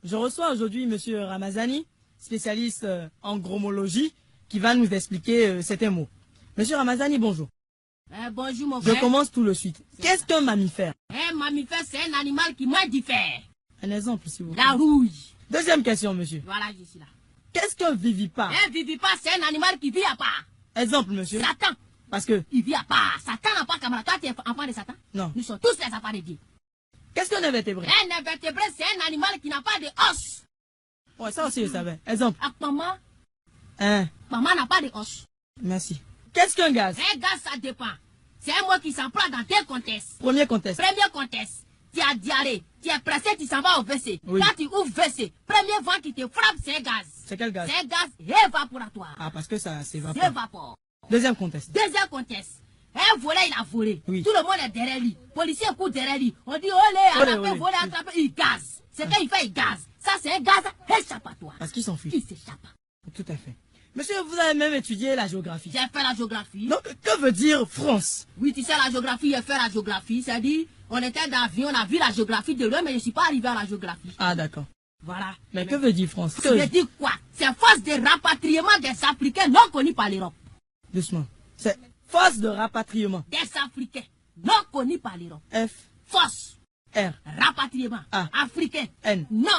Je reçois aujourd'hui Monsieur Ramazani, spécialiste en gromologie, qui va nous expliquer certains mots. Monsieur Ramazani, bonjour. Bonjour mon frère. Je commence tout de suite. Qu'est-ce qu'un mammifère? Un mammifère, c'est un animal qui mange du fer. Un exemple, s'il vous plaît. La rouille. Deuxième question, monsieur. Voilà, je suis là. Qu'est-ce qu'un vivipare? Un vivipare, c'est un animal qui vit à part. Exemple, monsieur. Satan. Parce que... Il vit à part. Satan n'a pas camarade. Toi, tu es enfant de Satan? Non. Nous sommes tous les enfants de Dieu. Qu'est-ce qu'un invertébré? Un invertébré, c'est un animal qui n'a pas de os. Ouais, ça aussi, je savais. Exemple. Maman Hein. Maman n'a pas de os. Merci. Qu'est-ce qu'un gaz? Un gaz, ça dépend. C'est un mot qui s'emploie dans deux contextes. Premier contexte. Premier contexte. Tu as diarrhée, tu es pressé, tu s'en vas au WC. Oui. Quand tu ouvres WC, premier vent qui te frappe, c'est un gaz. C'est quel gaz? C'est un gaz évaporatoire. Ah, parce que ça s'évapore. S'évapore. Deuxième contexte. Deuxième contexte. Un voleur, il a volé. Oui. Tout le monde est derrière lui. Policier court derrière lui. On dit, olé, Olé, attrapé, olé. volé, attrapé, il gaze. C'est quand il fait, il gaze. Ça, c'est un gaz échappatoire. Parce qu'il s'enfuit. Il s'échappe. Tout à fait. Monsieur, vous avez même étudié la géographie. J'ai fait la géographie. Donc, que veut dire France? Oui, tu sais, la géographie, j'ai fait la géographie. C'est-à-dire, on était dans l'avion, on a vu la géographie de loin, mais je ne suis pas arrivé à la géographie. Ah, d'accord. Voilà. Mais que veut dire France? Ça veut dire quoi? C'est force de rapatriement des Africains non connus par l'Europe. Doucement. C'est force de rapatriement. Des Africains non connus par l'Europe. F, Force. R, Rapatriement. A. Africain. N, Non.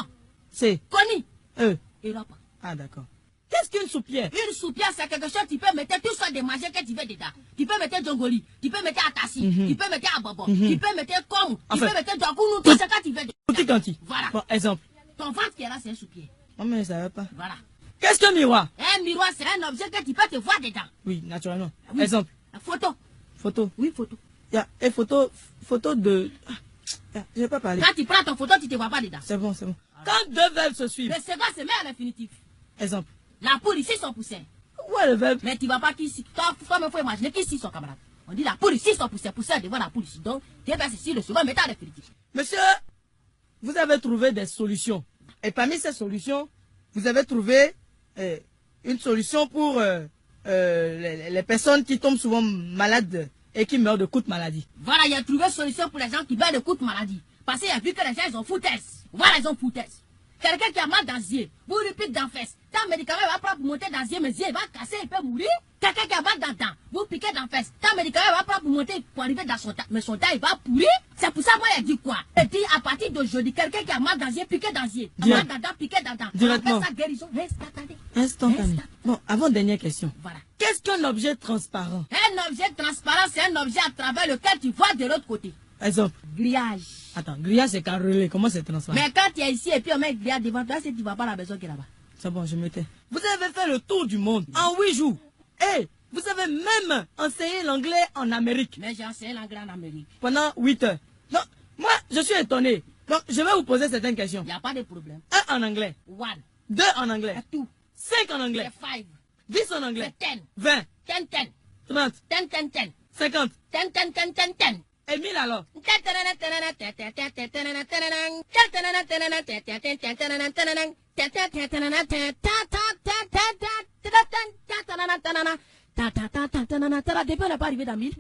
C, Connu. E. Europe. Ah, d'accord. Qu'est-ce qu'une soupière? Une soupière, c'est quelque chose, tu peux mettre tout ça de manger que tu veux dedans. Tu peux mettre Djongoli, tu peux mettre Atassi, tu peux mettre Abobo, tu peux mettre Kom, tu Enfin, peux mettre Djokounou, tout ce que tu veux dedans. Petit quanti. Voilà. Bon, exemple. Ton ventre qui est là, c'est un soupière. Non, mais ça va pas. Voilà. Qu'est-ce qu'un miroir? Un miroir, c'est un objet que tu peux te voir dedans. Oui, naturellement. Oui. Exemple. La photo. Photo. Oui, photo. Et photo de... Ah, je vais pas parler. Quand tu prends ton photo, tu ne te vois pas dedans. C'est bon, c'est bon. Quand deux verbes se suivent. Le second se met à l'infinitif. Exemple. La poule ici, son poussin. Où est le verbe? Mais tu ne vas pas qu'ici. Toi-même, il faut imaginer qu'ici, son camarade. On dit la poule ici, son poussin. Poussin devant la poule ici. Donc, tu es ici, le second met à l'infinitif. Monsieur, vous avez trouvé des solutions. Et parmi ces solutions, vous avez trouvé une solution pour les personnes qui tombent souvent malades et qui meurent de coups de maladie. Voilà, il a trouvé une solution pour les gens qui meurent de coups de maladie. Parce qu'il a vu que les gens, ils ont foutaise. Voilà, ils ont foutaise. Quelqu'un qui a mal dans le yeux, vous lui piquez dans la fesse. Tant médicament va prendre pour monter dans le yeux, mais le yeux va casser, il peut mourir. Quelqu'un qui a mal dans le dent, vous piquez dans la fesse. Tant médicament va prendre pour monter, pour arriver dans son dent, mais son dent, il va pourrir. C'est pour ça, moi, il a dit quoi? Il dit, à partir d'aujourd'hui, quelqu'un qui a mal dans le yeux, piquez dans le yeux. Mal dans le dent, piquez dans le dent. Directement. On appelle ça guérison instantanée. Instantané. Bon, avant dernière question. Voilà. Qu'est-ce qu'un objet transparent? Un objet transparent, c'est un objet à travers lequel tu vois de l'autre côté. Exemple. Grillage. Attends, grillage c'est carrelé. Comment c'est transparent? Mais quand tu es ici et puis on met grillage devant toi, c'est que tu ne vois pas la maison qui est là-bas. C'est bon, je me tais. Vous avez fait le tour du monde en 8 jours. Et vous avez même enseigné l'anglais en Amérique Mais j'ai enseigné l'anglais en Amérique. pendant 8 heures. Donc, moi, je suis étonné. Donc, je vais vous poser certaines questions. Il n'y a pas de problème. 1 en anglais, One. 2 en anglais, C'est tout. 5 en anglais, C'est five. 10 en anglais, C'est 10. 20, 10, 10. 30, 10, 10, 10. 50 10, 10, 10, 10, 10. et 1000 alors. Depuis on n'est pas arrivé dans 1000.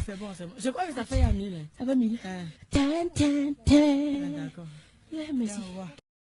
C'est bon, c'est bon. Je crois que ça fait à 1000. Ça va 1000. Hein. Ten, ten, Ah, ten. d'accord. Yeah, merci. Au revoir.